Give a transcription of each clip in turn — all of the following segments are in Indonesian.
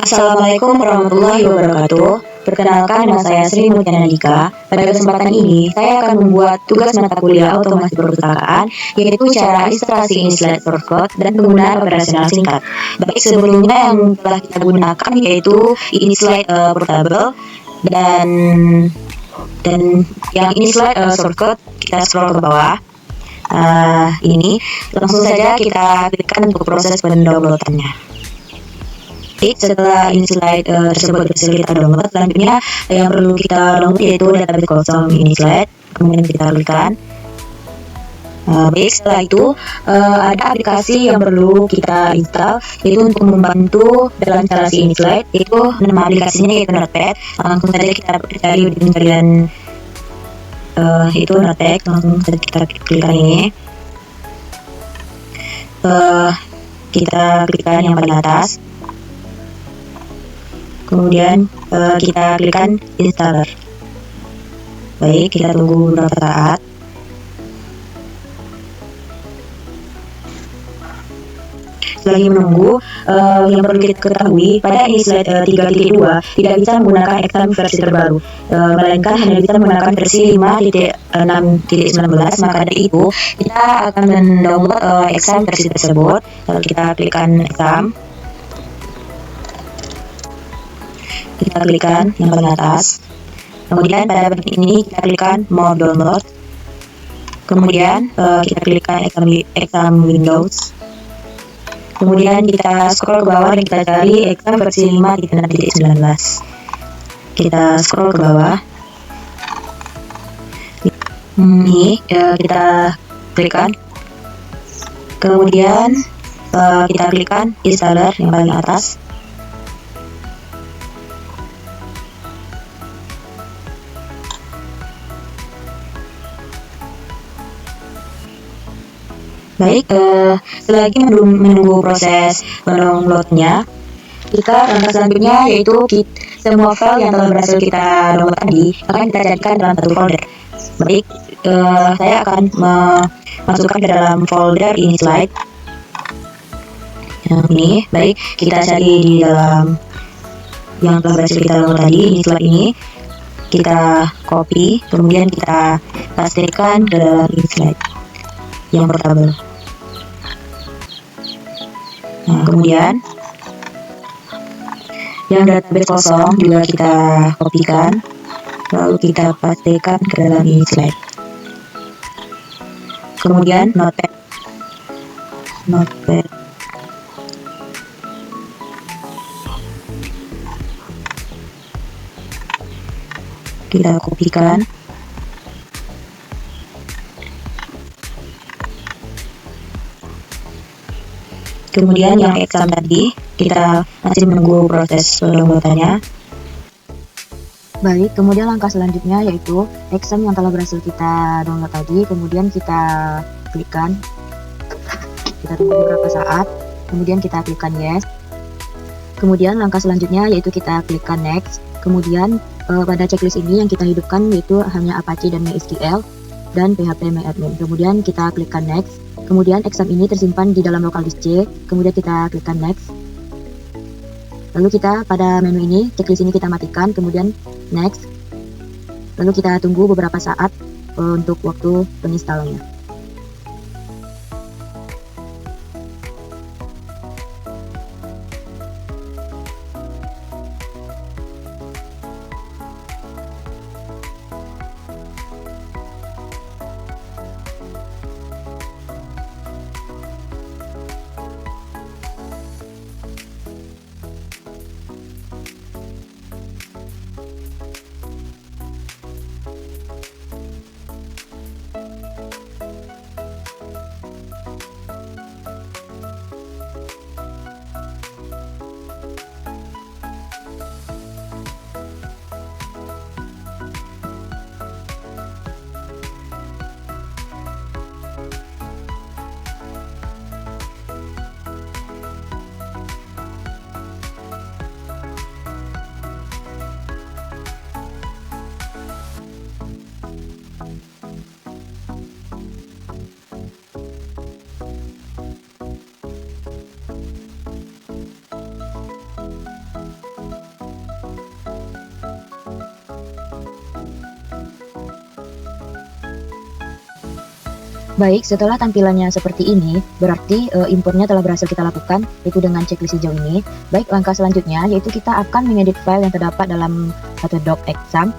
Assalamualaikum warahmatullahi wabarakatuh. Perkenalkan, nama saya Sri Mulyana Dika. Pada kesempatan ini, saya akan membuat tugas mata kuliah otomasi perpustakaan, yaitu cara instalasi Inslide source code dan penggunaan operasional singkat. Baik, sebelumnya yang telah kita gunakan yaitu Inslide Portable dan yang Inslide source code kita scroll ke bawah. Ini langsung saja kita klikkan untuk proses pendownloadannya. Setelah Inslide tersebut berhasil kita download, selanjutnya yang perlu kita download yaitu database kosong Inslide. Kemudian kita klikkan. Setelah itu ada aplikasi yang perlu kita install, yaitu untuk membantu dalam instalasi Inslide, yaitu nama aplikasinya yaitu Notepad. Langsung saja kita cari di pencarian itu Notepad. Langsung saja kita klikkan ini. Kita klikkan yang paling atas. Kemudian kita klikkan installer. Baik, kita tunggu beberapa saat. Selagi menunggu, yang perlu kita ketahui, pada Inslide 3.2 tidak bisa menggunakan exam versi terbaru, melainkan hanya bisa menggunakan versi 5.6.19. Maka dari itu kita akan mendownload exam versi tersebut. Lalu kita klikkan exam. Kita klikkan yang paling atas. Kemudian pada bagian ini kita klikkan more download. Kemudian kita klikkan exam Windows. Kemudian kita scroll ke bawah dan kita cari exam versi 5.6.19. Kita scroll ke bawah. Ini kita klikkan. Kemudian kita klikkan installer yang paling atas. Baik, selagi menunggu proses mendownloadnya, langkah selanjutnya yaitu semua file yang telah berhasil kita download tadi akan kita jadikan dalam satu folder. Baik, saya akan memasukkan ke dalam folder Inslide. Yang ini, baik, kita cari di dalam yang telah berhasil kita download tadi, Inslide ini. Kita copy, kemudian kita pastekan ke dalam Inslide yang portable. Kemudian yang database kosong juga kita kopikan, lalu kita pastikan ke dalam Inslide. Kemudian Notepad kita kopikan. Kemudian yang exam tadi, kita masih menunggu proses downloadannya. Baik, kemudian langkah selanjutnya yaitu exam yang telah berhasil kita download tadi, kemudian kita klikkan. Kita tunggu beberapa saat, kemudian kita klikkan yes. Kemudian langkah selanjutnya yaitu kita klikkan next. Kemudian pada checklist ini yang kita hidupkan yaitu hanya Apache dan MySQL dan PHP MyAdmin. Kemudian kita klikkan next. Kemudian exam ini tersimpan di dalam local disk C. Kemudian kita klikkan next. Lalu kita pada menu ini, checklist ini kita matikan. Kemudian next. Lalu kita tunggu beberapa saat untuk waktu penginstalannya. Baik, setelah tampilannya seperti ini, berarti importnya telah berhasil kita lakukan, yaitu dengan checklist hijau ini. Baik, langkah selanjutnya yaitu kita akan mengedit file yang terdapat dalam HTDoc exam.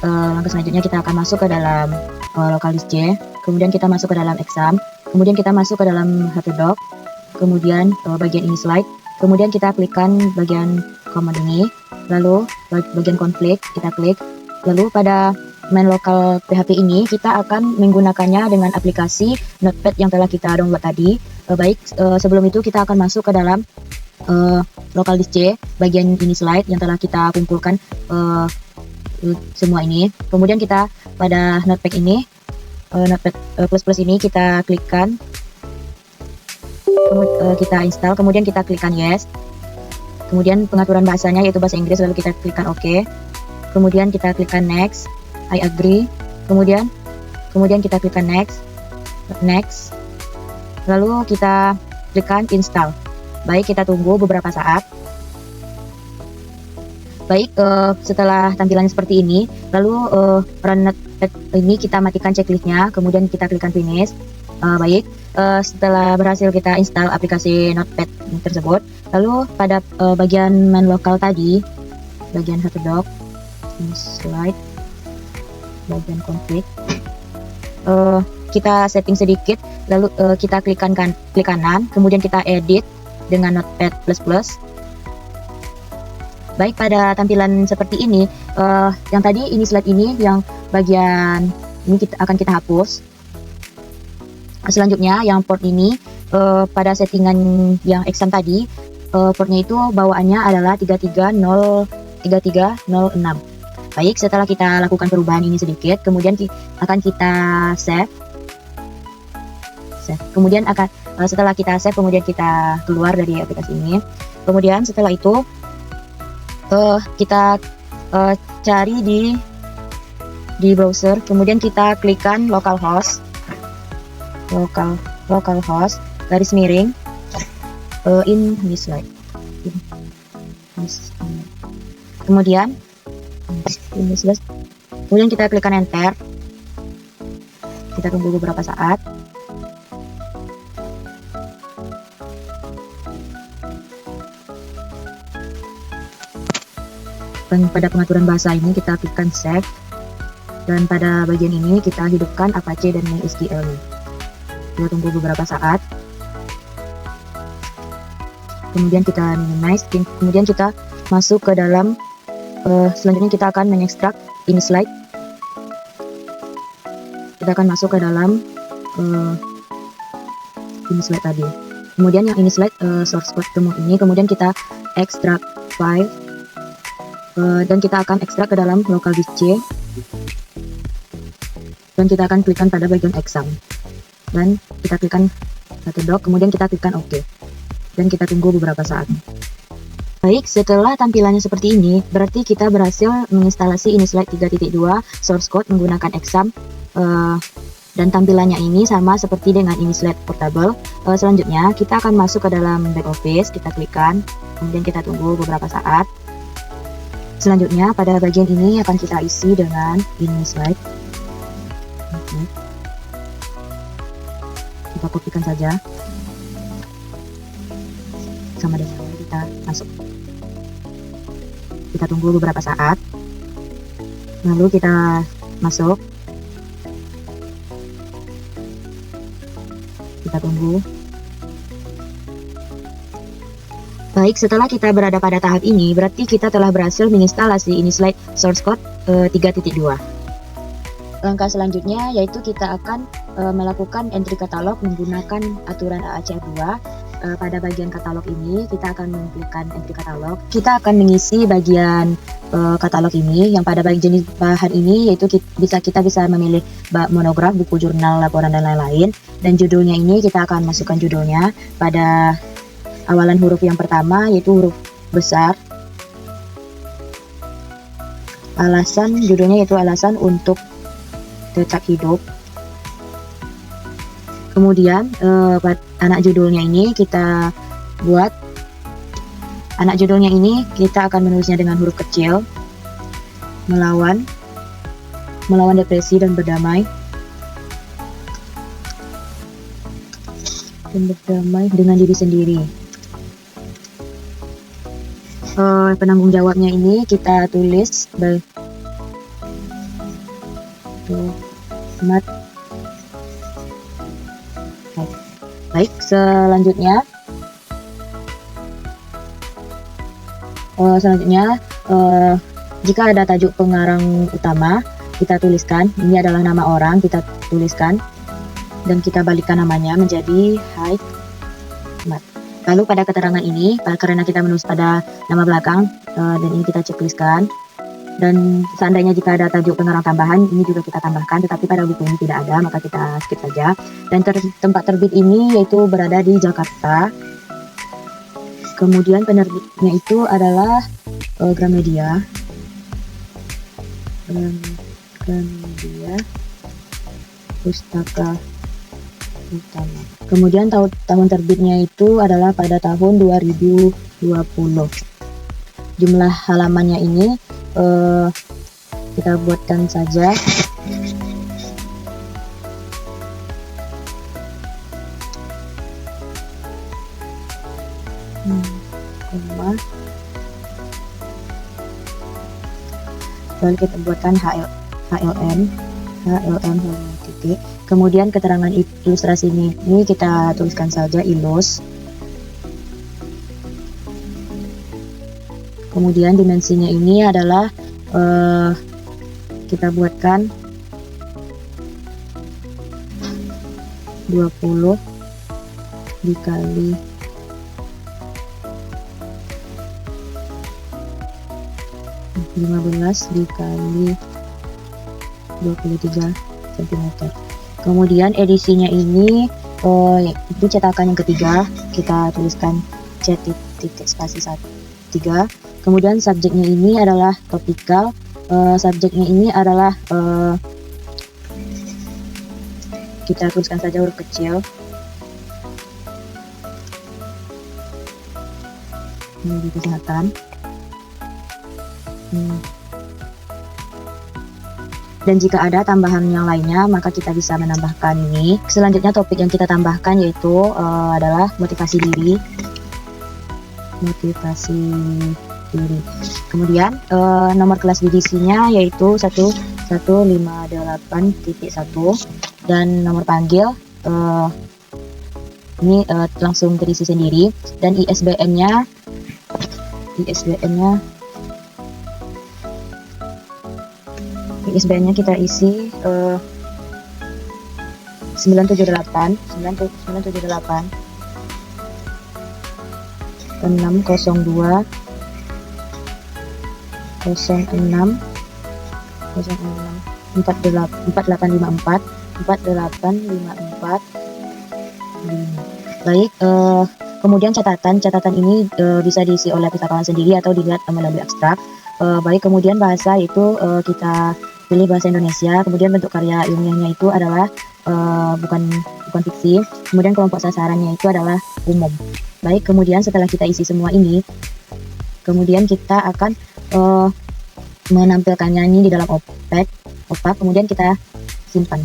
Langkah selanjutnya kita akan masuk ke dalam local disk C, kemudian kita masuk ke dalam exam, kemudian kita masuk ke dalam HTDoc, kemudian bagian ini slide, kemudian kita klikkan bagian command ini, lalu bagian konflik kita klik, lalu pada main lokal PHP ini kita akan menggunakannya dengan aplikasi Notepad yang telah kita download tadi. Sebelum itu kita akan masuk ke dalam local disk C bagian ini slide yang telah kita kumpulkan semua ini. Kemudian kita pada Notepad ini, Notepad plus ini kita klikkan, kita install, kemudian kita klikkan yes. Kemudian pengaturan bahasanya yaitu bahasa Inggris, lalu kita klikkan OK. Kemudian kita klikkan next, I agree. Kemudian kita klikkan next, lalu kita klikkan install. Baik, kita tunggu beberapa saat. Baik, setelah tampilannya seperti ini, lalu run Notepad ini kita matikan checklistnya, kemudian kita klikkan finish. Setelah berhasil kita install aplikasi Notepad tersebut, lalu pada bagian main lokal tadi, bagian HTDoc, slide, bagian konflik, kita setting sedikit, lalu kita klik kanan, kemudian kita edit dengan Notepad++. Baik, pada tampilan seperti ini, yang tadi ini slide ini, yang bagian ini akan kita hapus. Selanjutnya yang port ini, pada settingan yang exam tadi, portnya itu bawaannya adalah 3306. Baik, setelah kita lakukan perubahan ini sedikit, kemudian akan kita save. Kemudian setelah kita save, kemudian kita keluar dari aplikasi ini. Kemudian setelah itu kita cari di browser, kemudian kita klikkan localhost garis miring in this slide. Kemudian kita klikkan enter. Kita tunggu beberapa saat. Dan pada pengaturan bahasa ini kita klikkan save, dan pada bagian ini kita hidupkan Apache dan MySQL. Kita tunggu beberapa saat. Kemudian kita minimize, kemudian kita masuk ke dalam selanjutnya kita akan mengekstrak ini slide. Kita akan masuk ke dalam ini slide tadi. Kemudian yang ini slide source code ini, kemudian kita ekstrak file, dan kita akan ekstrak ke dalam local disk C, dan kita akan klikkan pada bagian exam, dan kita klikkan HTDoc, kemudian kita klikkan OK, dan kita tunggu beberapa saat. Baik, setelah tampilannya seperti ini, berarti kita berhasil menginstalasi ini slide 3.2 source code menggunakan exam, dan tampilannya ini sama seperti dengan ini slide portable. Selanjutnya kita akan masuk ke dalam back office, kita klikkan, kemudian kita tunggu beberapa saat. Selanjutnya pada bagian ini akan kita isi dengan ini slide. Kita kopikan saja sama dengan kita masuk. Kita tunggu beberapa saat, lalu kita masuk. Kita tunggu. Baik, setelah kita berada pada tahap ini, berarti kita telah berhasil menginstalasi ini slide source code 3.2. Langkah selanjutnya yaitu kita akan melakukan entry katalog menggunakan aturan AACR2. Pada bagian katalog ini kita akan mengklikkan entry katalog. Kita akan mengisi bagian katalog ini, yang pada bagian jenis bahan ini yaitu kita bisa memilih monograf, buku jurnal, laporan dan lain-lain. Dan judulnya ini kita akan masukkan judulnya pada awalan huruf yang pertama yaitu huruf besar. Alasan judulnya yaitu alasan untuk tetap hidup. Kemudian anak judulnya ini kita buat, anak judulnya ini kita akan menulisnya dengan huruf kecil. Melawan depresi dan berdamai. dan berdamai dengan diri sendiri. Penanggung jawabnya ini kita tulis Mat. Baik, selanjutnya jika ada tajuk pengarang utama, kita tuliskan ini adalah nama orang, kita tuliskan dan kita balikkan namanya menjadi Mat. Lalu pada keterangan ini, karena kita menulis pada nama belakang dan ini kita checklistkan, dan seandainya jika ada tajuk pengarang tambahan, ini juga kita tambahkan, tetapi pada buku ini tidak ada, maka kita skip saja. Dan tempat terbit ini yaitu berada di Jakarta. Kemudian penerbitnya itu adalah Gramedia. Gramedia Pustaka Utama. Kemudian tahun terbitnya itu adalah pada tahun 2020. Jumlah halamannya ini kita buatkan saja lalu kita buatkan HLM titik. Kemudian keterangan ilustrasi ini kita tuliskan saja ilus. Kemudian dimensinya ini adalah kita buatkan 20 dikali 15 dikali 23 cm. Kemudian edisinya ini itu cetakan yang ketiga, kita tuliskan C titik spasi 3. Kemudian subjeknya ini adalah topikal. Subjeknya ini adalah kita tuliskan saja huruf kecil. Ini di kesehatan. Dan jika ada tambahan yang lainnya, maka kita bisa menambahkan ini. Selanjutnya topik yang kita tambahkan yaitu adalah motivasi diri. Kemudian nomor kelas edisinya yaitu 1158.1 dan nomor panggil ini langsung terisi sendiri, dan ISBN-nya kita isi 978 602 06 4854 Baik, kemudian catatan ini bisa diisi oleh pustakawan sendiri atau dilihat melalui ekstrak. Baik, kemudian bahasa itu kita pilih bahasa Indonesia. Kemudian bentuk karya ilmiahnya itu adalah bukan fiksi. Kemudian kelompok sasarannya itu adalah umum. Baik, kemudian setelah kita isi semua ini, kemudian kita akan menampilkannya ini di dalam opak, kemudian kita simpan.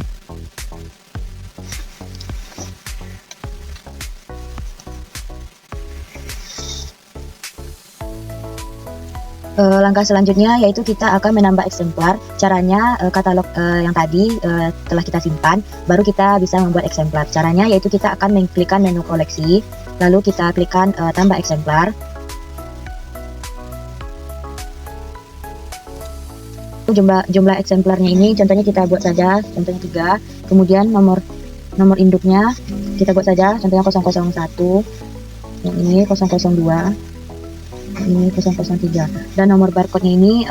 Langkah selanjutnya yaitu kita akan menambah eksemplar. Caranya katalog yang tadi telah kita simpan, baru kita bisa membuat eksemplar. Caranya yaitu kita akan mengklikkan menu koleksi, lalu kita klikkan tambah eksemplar. Jumlah eksemplarnya ini contohnya kita buat saja, contohnya 3. Kemudian nomor induknya kita buat saja, contohnya 001, yang ini 002. Ini 003, dan nomor barcode-nya ini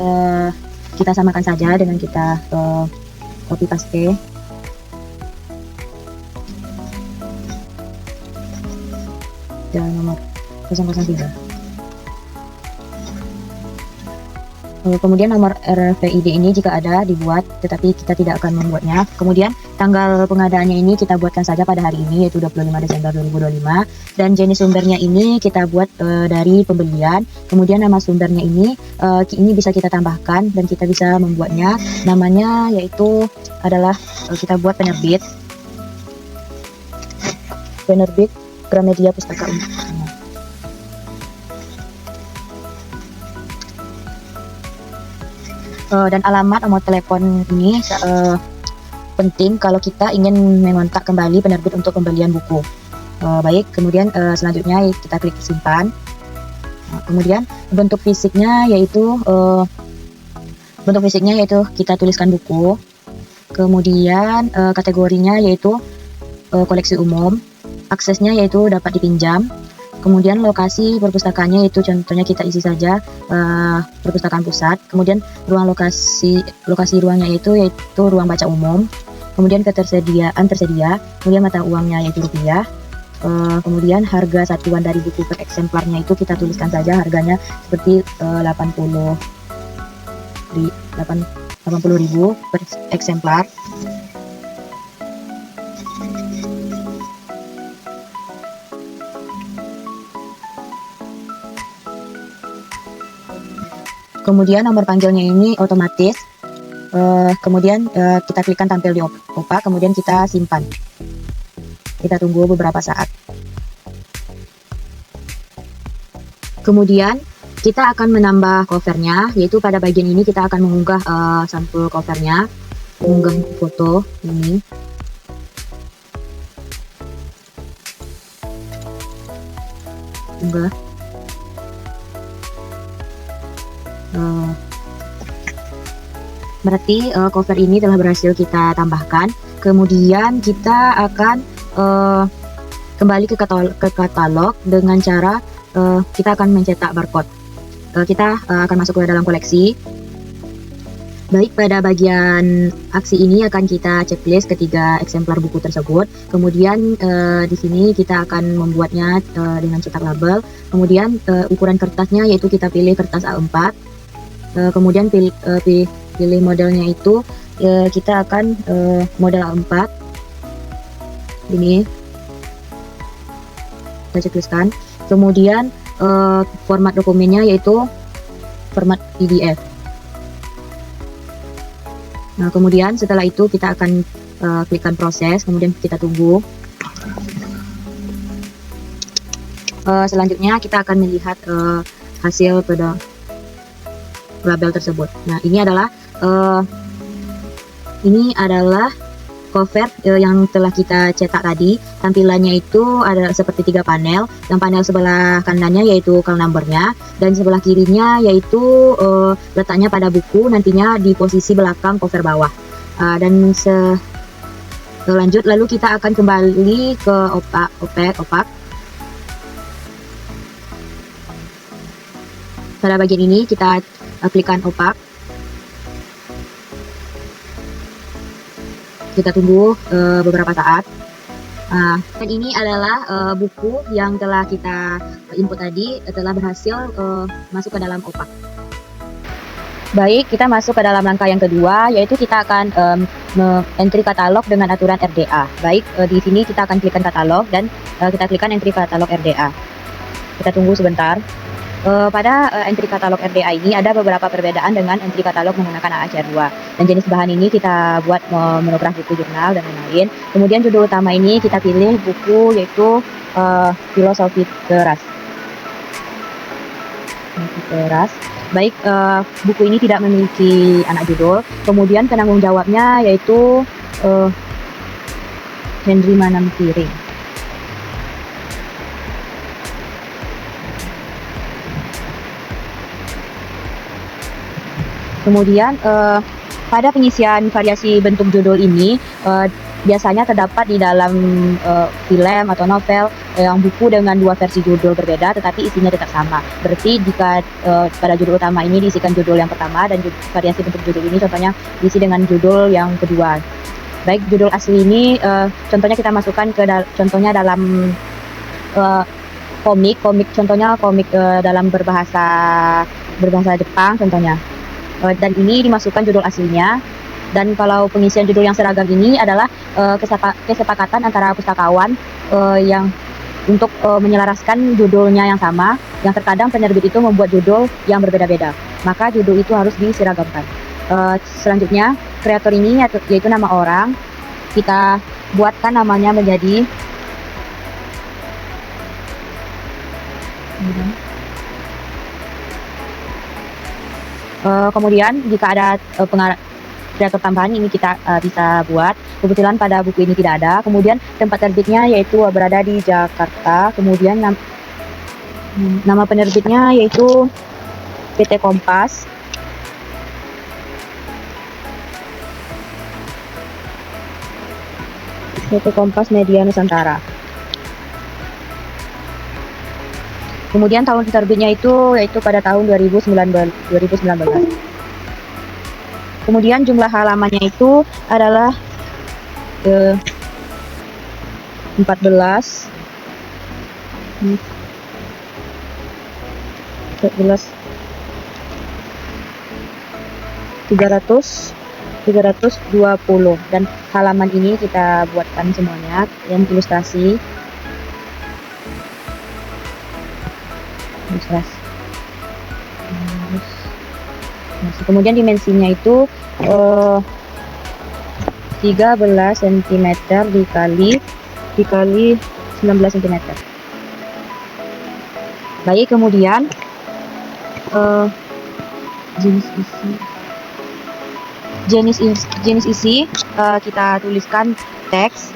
kita samakan saja dengan kita copy paste. Dan nomor 003. Kemudian nomor RFID ini jika ada dibuat, tetapi kita tidak akan membuatnya. Kemudian tanggal pengadaannya ini kita buatkan saja pada hari ini, yaitu 25 Desember 2025. Dan jenis sumbernya ini kita buat dari pembelian. Kemudian nama sumbernya ini bisa kita tambahkan dan kita bisa membuatnya. Namanya yaitu adalah kita buat penerbit Gramedia Pustaka Umum. Dan alamat nomor telepon ini penting kalau kita ingin mengontak kembali penerbit untuk pembelian buku. Baik, kemudian selanjutnya kita klik simpan. Kemudian bentuk fisiknya yaitu kita tuliskan buku. Kemudian kategorinya yaitu koleksi umum. Aksesnya yaitu dapat dipinjam. Kemudian lokasi perpustakaannya yaitu contohnya kita isi saja perpustakaan pusat. Kemudian ruang lokasi ruangnya yaitu ruang baca umum. Kemudian ketersediaan tersedia. Kemudian mata uangnya yaitu rupiah. Kemudian harga satuan dari buku per eksemplarnya itu kita tuliskan saja harganya seperti 80.000 per eksemplar. Kemudian nomor panggilnya ini otomatis. Kemudian kita klikkan tampil di opak, kemudian kita simpan. Kita tunggu beberapa saat. Kemudian kita akan menambah covernya, yaitu pada bagian ini kita akan mengunggah sampul covernya, mengunggah foto ini. Unggah. Berarti cover ini telah berhasil kita tambahkan. Kemudian kita akan kembali ke katalog dengan cara kita akan mencetak barcode. Kita akan masuk ke dalam koleksi. Baik, pada bagian aksi ini akan kita checklist ketiga eksemplar buku tersebut. Kemudian di sini kita akan membuatnya dengan cetak label. Kemudian ukuran kertasnya yaitu kita pilih kertas A4. Kemudian pilih modelnya itu kita akan model A4. Ini kita checklistkan. Kemudian format dokumennya yaitu format PDF. Nah, kemudian setelah itu kita akan klikkan proses, kemudian kita tunggu. Selanjutnya kita akan melihat hasil pada label tersebut. Nah, ini adalah cover yang telah kita cetak tadi. Tampilannya itu ada seperti 3 panel. Yang panel sebelah kanannya yaitu call number-nya, dan sebelah kirinya yaitu letaknya pada buku, nantinya di posisi belakang cover bawah. Dan lanjut, lalu kita akan kembali ke opak. Pada bagian ini kita klikkan opak. Kita tunggu beberapa saat. Dan ini adalah buku yang telah kita input tadi telah berhasil masuk ke dalam opak. Baik, kita masuk ke dalam langkah yang kedua, yaitu kita akan entry katalog dengan aturan RDA. Baik, di sini kita akan klikkan katalog dan kita klikkan entry katalog RDA. Kita tunggu sebentar. Pada entry katalog RDA ini ada beberapa perbedaan dengan entry katalog menggunakan AACR2. Dan jenis bahan ini kita buat monograf buku jurnal dan lain-lain. Kemudian judul utama ini kita pilih buku yaitu Filosofi Teras. Baik, buku ini tidak memiliki anak judul. Kemudian penanggung jawabnya yaitu Henry Manampiring. Kemudian pada pengisian variasi bentuk judul ini biasanya terdapat di dalam film atau novel yang buku dengan 2 versi judul berbeda tetapi isinya tetap sama. Berarti jika pada judul utama ini diisikan judul yang pertama dan variasi bentuk judul ini contohnya diisi dengan judul yang kedua. Baik, judul asli ini contohnya kita masukkan ke contohnya dalam komik contohnya komik dalam berbahasa Jepang contohnya. Dan ini dimasukkan judul aslinya. Dan kalau pengisian judul yang seragam ini adalah kesepakatan antara pustakawan yang untuk menyelaraskan judulnya yang sama, yang terkadang penerbit itu membuat judul yang berbeda-beda, maka judul itu harus diseragamkan. Selanjutnya, kreator ini yaitu nama orang, kita buatkan namanya menjadi Kemudian jika ada kreator tambahan ini kita bisa buat. Kebetulan pada buku ini tidak ada. Kemudian tempat terbitnya yaitu berada di Jakarta. Kemudian nama penerbitnya yaitu PT Kompas. PT Kompas Media Nusantara. Kemudian tahun terbitnya itu yaitu pada tahun 2019. Kemudian jumlah halamannya itu adalah 14 320 dan halaman ini kita buatkan semuanya yang ilustrasi. Kemudian dimensinya itu 13 cm dikali 19 cm. Baik, kemudian jenis isi kita tuliskan teks.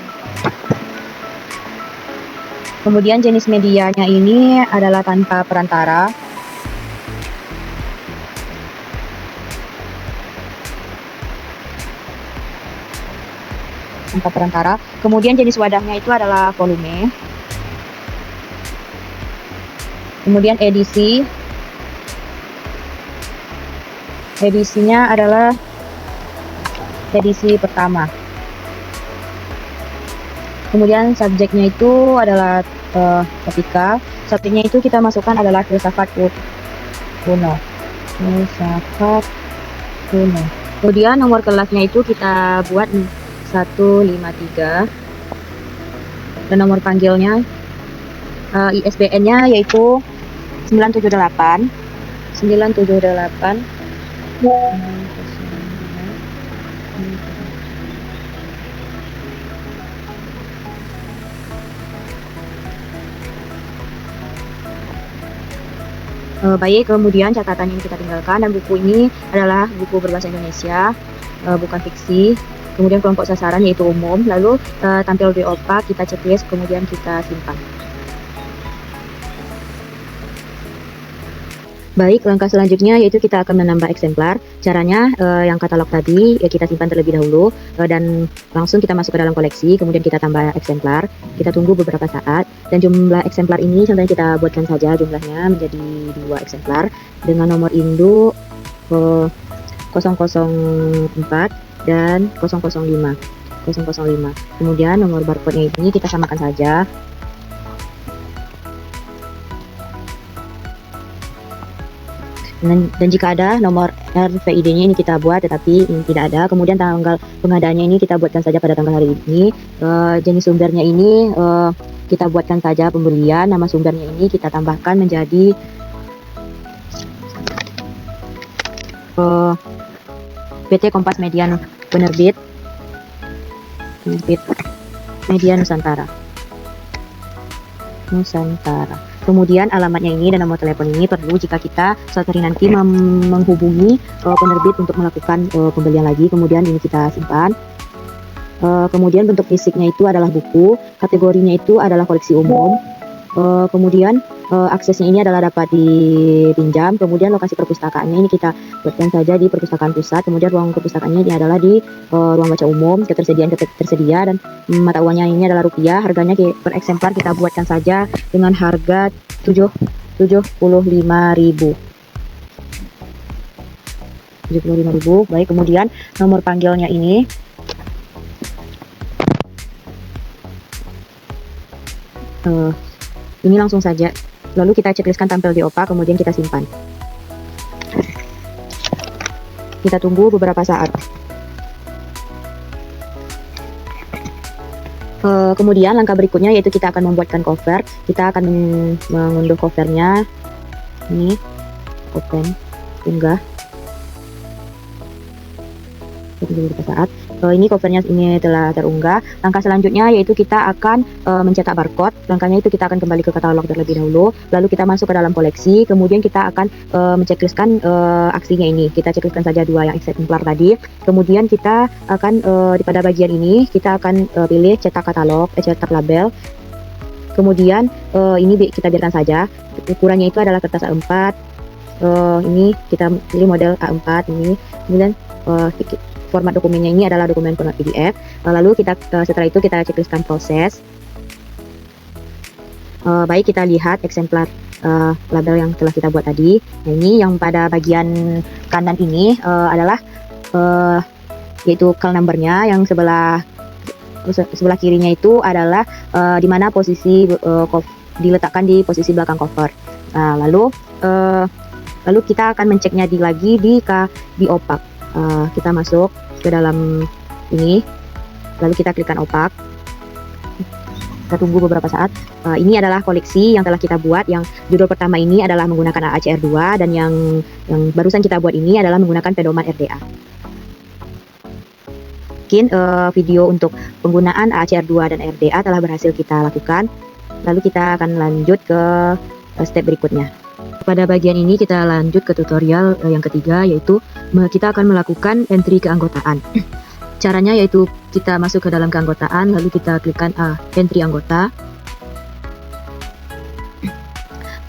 Kemudian jenis medianya ini adalah tanpa perantara. Kemudian jenis wadahnya itu adalah volume. Kemudian edisinya adalah edisi pertama. Kemudian subjeknya itu adalah ketika subjeknya itu kita masukkan adalah filsafat kuno. Kemudian nomor kelasnya itu kita buat 153 dan nomor panggilnya ISBN-nya yaitu 978. Baik, kemudian catatan yang kita tinggalkan, dan buku ini adalah buku berbahasa Indonesia, bukan fiksi. Kemudian kelompok sasaran yaitu umum, lalu tampil di OPA, kita checklist, kemudian kita simpan. Baik, langkah selanjutnya yaitu kita akan menambah eksemplar. Caranya yang katalog tadi ya kita simpan terlebih dahulu dan langsung kita masuk ke dalam koleksi, kemudian kita tambah eksemplar. Kita tunggu beberapa saat dan jumlah eksemplar ini contohnya kita buatkan saja jumlahnya menjadi 2 eksemplar dengan nomor induk 004 dan 005. Kemudian nomor barcode-nya ini kita samakan saja. Dan jika ada nomor RFID-nya ini kita buat, tetapi ini tidak ada. Kemudian tanggal pengadaannya ini kita buatkan saja pada tanggal hari ini. Jenis sumbernya ini kita buatkan saja pembelian. Nama sumbernya ini kita tambahkan menjadi PT Kompas Media Penerbit Media Nusantara. Kemudian alamatnya ini dan nomor telepon ini perlu jika kita suatu hari nanti menghubungi penerbit untuk melakukan pembelian lagi. Kemudian ini kita simpan. Kemudian bentuk fisiknya itu adalah buku, kategorinya itu adalah koleksi umum. Kemudian aksesnya ini adalah dapat dipinjam. Kemudian lokasi perpustakaannya ini kita buatkan saja di perpustakaan pusat. Kemudian ruang perpustakaannya ini adalah di ruang baca umum. Ketersediaan tersedia dan mata uangnya ini adalah rupiah. Harganya per eksemplar kita buatkan saja dengan harga 75.000. Baik, kemudian nomor panggilnya ini ini langsung saja. Lalu kita checklistkan tampil di OPA, kemudian kita simpan. Kita tunggu beberapa saat. Kemudian langkah berikutnya yaitu kita akan membuatkan cover. Kita akan mengunduh covernya. Ini, open, unggah. Tunggu beberapa saat. ini covernya ini telah terunggah. Langkah selanjutnya yaitu kita akan mencetak barcode. Langkahnya itu kita akan kembali ke katalog terlebih dahulu, lalu kita masuk ke dalam koleksi, kemudian kita akan mencekliskan aksinya ini. Kita cekliskan saja 2 yang eksemplar tadi. Kemudian kita akan pada bagian ini kita akan pilih cetak katalog, cetak label. Kemudian ini kita biarkan saja. Ukurannya itu adalah kertas A4. Ini kita pilih model A4 ini. Kemudian format dokumennya ini adalah dokumen format PDF. Lalu kita setelah itu kita cekliskan proses. Baik, kita lihat eksemplar label yang telah kita buat tadi. Nah, ini yang pada bagian kanan ini adalah yaitu call numbernya, yang sebelah kirinya itu adalah di mana posisi diletakkan di posisi belakang cover. Nah, lalu kita akan menceknya lagi di opak. Kita masuk ke dalam ini, lalu kita klikkan opak. Kita tunggu beberapa saat. Ini adalah koleksi yang telah kita buat. Yang judul pertama ini adalah menggunakan AACR2, dan yang barusan kita buat ini adalah menggunakan pedoman RDA. Mungkin video untuk penggunaan AACR2 dan RDA telah berhasil kita lakukan. Lalu kita akan lanjut ke step berikutnya. Pada bagian ini kita lanjut ke tutorial yang ketiga, yaitu kita akan melakukan entry keanggotaan. Caranya yaitu kita masuk ke dalam keanggotaan, lalu kita klikkan entry anggota.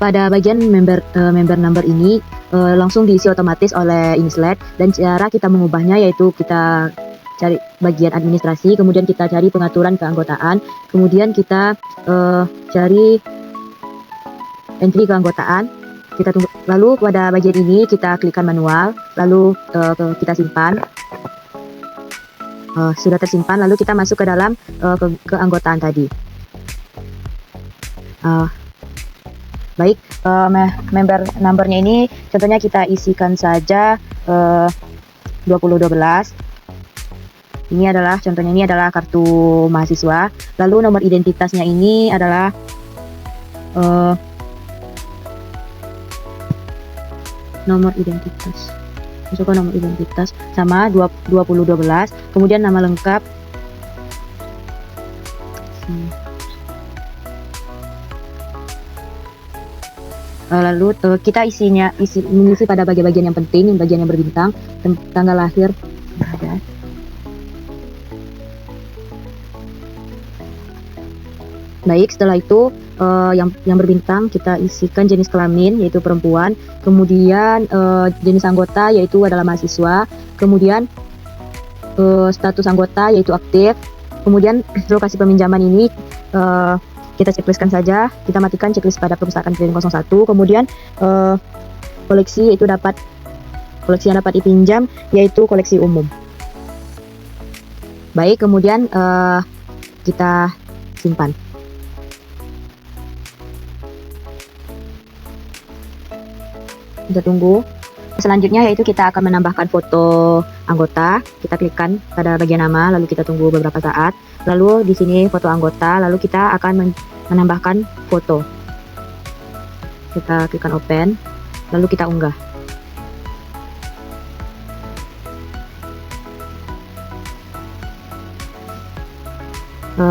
Pada bagian member number ini langsung diisi otomatis oleh Inslet, dan cara kita mengubahnya yaitu kita cari bagian administrasi, kemudian kita cari pengaturan keanggotaan, kemudian kita cari entry keanggotaan. Kita tunggu, lalu pada bagian ini kita klikkan manual, lalu kita simpan. Sudah tersimpan, lalu kita masuk ke dalam keanggotaan tadi. Baik, member numbernya ini contohnya kita isikan saja 2012. Ini adalah contohnya, ini adalah kartu mahasiswa. Lalu nomor identitasnya ini adalah nomor identitas. Masukkan nomor identitas sama 2012. Kemudian nama lengkap. Lalu kita mengisi pada bagian-bagian yang penting, bagian yang berbintang, tanggal lahir. Baik, setelah itu yang berbintang kita isikan jenis kelamin yaitu perempuan, kemudian jenis anggota yaitu adalah mahasiswa, kemudian status anggota yaitu aktif, kemudian lokasi peminjaman ini kita cekliskan saja, kita matikan checklist pada perpustakaan keliling 01, kemudian koleksi yaitu koleksi yang dapat dipinjam yaitu koleksi umum. Baik, kemudian kita simpan. Kita tunggu. Selanjutnya yaitu kita akan menambahkan foto anggota. Kita klikkan pada bagian nama, lalu kita tunggu beberapa saat. Lalu di sini foto anggota, lalu kita akan menambahkan foto. Kita klikkan open, lalu kita unggah.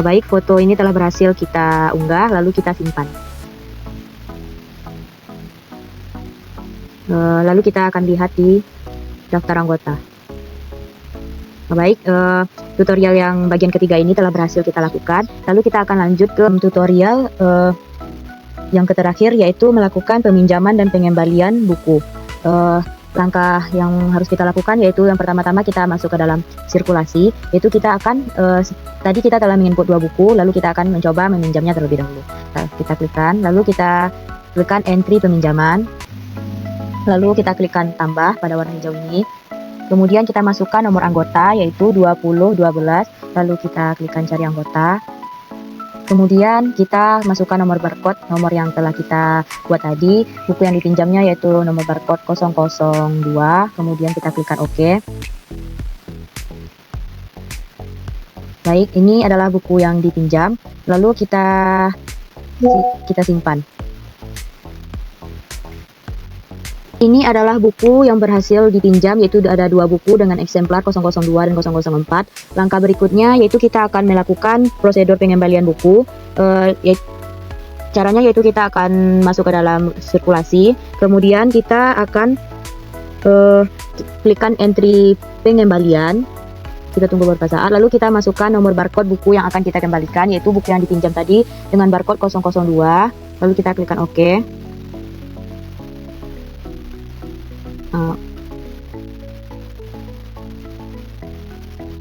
Baik, foto ini telah berhasil kita unggah, lalu kita simpan. Lalu kita akan lihat di daftar anggota. Baik, tutorial yang bagian ketiga ini telah berhasil kita lakukan. Lalu kita akan lanjut ke tutorial yang terakhir, yaitu melakukan peminjaman dan pengembalian buku. Langkah yang harus kita lakukan yaitu yang pertama-tama kita masuk ke dalam sirkulasi, yaitu kita akan tadi kita telah menginput 2 buku, lalu kita akan mencoba meminjamnya terlebih dahulu. Kita klikkan, lalu kita klikkan entry peminjaman. Lalu kita klikkan tambah pada warna hijau ini. Kemudian kita masukkan nomor anggota yaitu 2012. Lalu kita klikkan cari anggota. Kemudian kita masukkan nomor barcode, nomor yang telah kita buat tadi. Buku yang dipinjamnya yaitu nomor barcode 002. Kemudian kita klikkan OK. Baik, ini adalah buku yang dipinjam. Lalu kita simpan. Ini adalah buku yang berhasil dipinjam, yaitu ada 2 buku dengan eksemplar 002 dan 004. Langkah berikutnya yaitu kita akan melakukan prosedur pengembalian buku. Caranya yaitu kita akan masuk ke dalam sirkulasi, kemudian kita akan klikkan entry pengembalian. Kita tunggu beberapa saat, lalu kita masukkan nomor barcode buku yang akan kita kembalikan, yaitu buku yang dipinjam tadi dengan barcode 002. Lalu kita klikkan OK.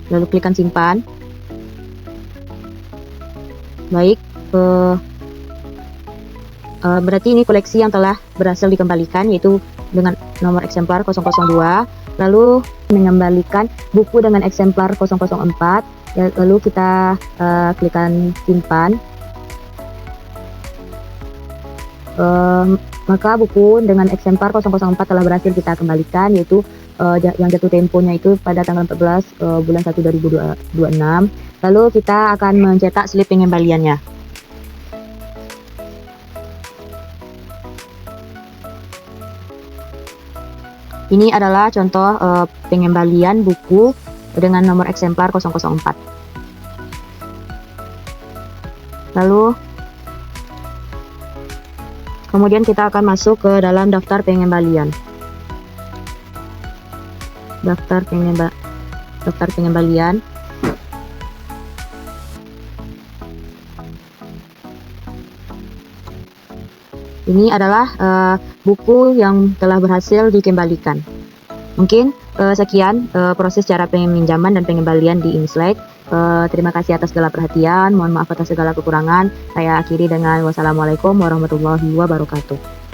Lalu klikkan simpan. Baik, berarti ini koleksi yang telah berhasil dikembalikan, yaitu dengan nomor eksemplar 002. Lalu mengembalikan buku dengan eksemplar 004. Lalu kita klikkan simpan. Maka buku dengan eksemplar 004 telah berhasil kita kembalikan, yaitu yang jatuh temponya itu pada tanggal 14 bulan 1 2026. Lalu kita akan mencetak slip pengembaliannya. Ini adalah contoh pengembalian buku dengan nomor eksemplar 004. Lalu kemudian kita akan masuk ke dalam daftar pengembalian. Daftar pengembalian. Ini adalah buku yang telah berhasil dikembalikan. Mungkin sekian proses cara peminjaman dan pengembalian di InSlide. Terima kasih atas segala perhatian. Mohon maaf atas segala kekurangan. Saya akhiri dengan wassalamualaikum warahmatullahi wabarakatuh.